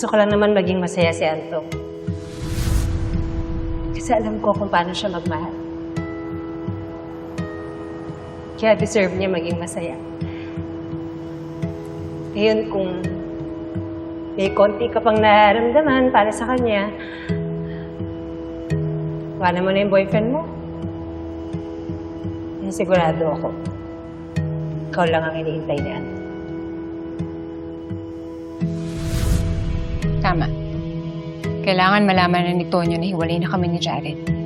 Gusto ko lang naman maging masaya si Anto. Kasi alam ko kung paano siya magmahal. Kaya deserve niya maging masaya. Ngayon, kung may konti ka pang nararamdaman para sa kanya, wala mo na yung boyfriend mo. Sigurado ako, ikaw lang ang iniintay niya. Tama. Kailangan malaman na ni Tonyo na hiwalay na kami ni Jared.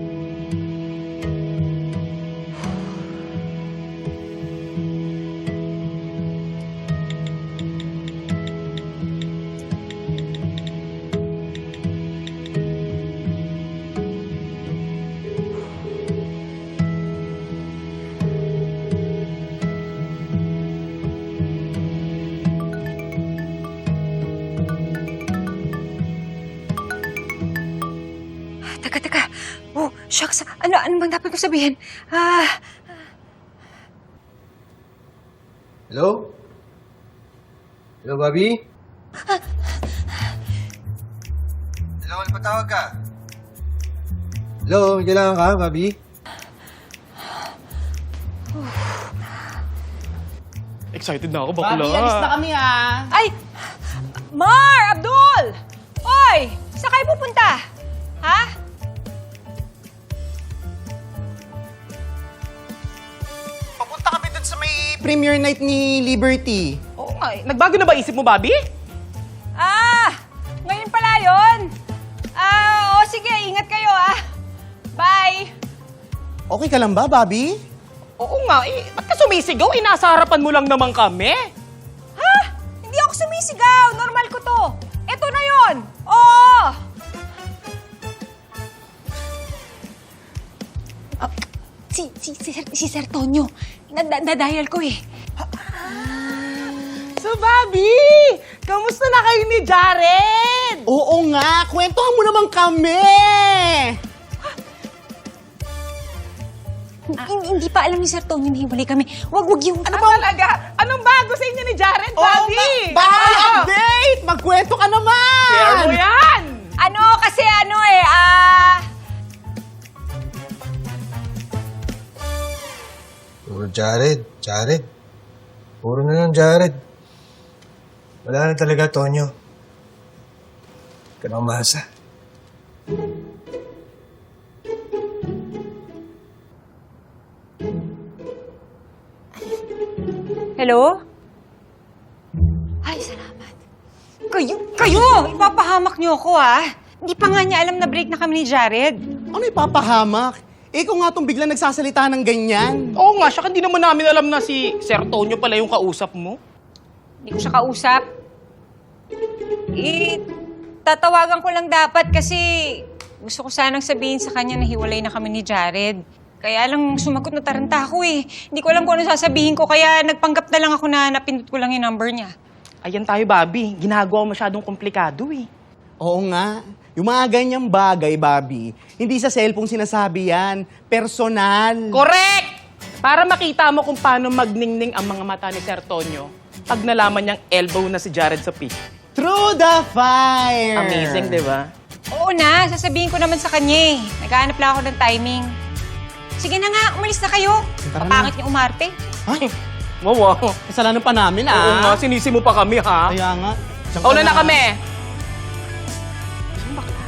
Teka. Oh, shucks. Ano bang dapat ko sabihin? Hello? Hello, Bobby? Hello, ano patawag ka? Hello, may kailangan ka, Bobby? Excited na ako, bakla. Bobby, alis na kami Ay! Mar! Abdul! Hoy! Saan kayo pupunta? Ha? Papunta kami dun sa may premiere night ni Liberty. Oo nga eh. Nagbago na ba isip mo, Bobby? Ngayon pala yun. Sige, ingat kayo Bye! Okay ka lang ba, Bobby? Oo nga eh. Ba't ka sumisigaw? Nasa harapan mo lang naman kami. Hindi ako sumisigaw. Normal ko to. Ito na yun. Oo! Si Sir Tonyo. Nadayal ko eh. So, Bobby! Kamusta na kayo ni Jared? Oo nga, kwentuhan mo naman kami! Hindi pa alam ni Sir Tonyo na hiwalay kami. Wag yung... Ano ba talaga? Anong bago sa inyo ni Jared, Bobby? Bahay update! Magkwento ka naman! Share mo yan! Puro Jared. Puro na lang Jared. Wala na talaga, Tonyo. Hindi ka na umasa. Hello? Ay, salamat. Kayo! Ipapahamak niyo ako, Hindi pa nga niya alam na break na kami ni Jared. Ano ipapahamak? Kung nga itong biglang nagsasalita ng ganyan. Oo nga, siya hindi naman namin alam na si Sir Tonyo pala yung kausap mo. Hindi ko siya kausap. Tatawagan ko lang dapat kasi gusto ko sanang sabihin sa kanya na hiwalay na kami ni Jared. Kaya lang sumagot na taranta ako Hindi ko alam kung ano sasabihin ko kaya nagpanggap na lang ako na napindot ko lang yung number niya. Ayan tayo, Bobby. Ginagawa masyadong komplikado Oo nga. Yung mga ganyang bagay, Bobby, hindi sa cellphone sinasabi yan. Personal. Correct! Para makita mo kung paano magningning ang mga mata ni Sir Tonyo pag nalaman niyang elbow na si Jared sa peak. Through the fire! Amazing, di ba? Oo na, sasabihin ko naman sa kanya Naghahanap lang ako ng timing. Sige na nga, umalis na kayo. Tara na. Papangit niyo umarte. Ay, Wow. kasalanan pa namin, Oo nga, sinisi mo pa kami, ha? Kaya nga. Paula na kami. Saan bakla?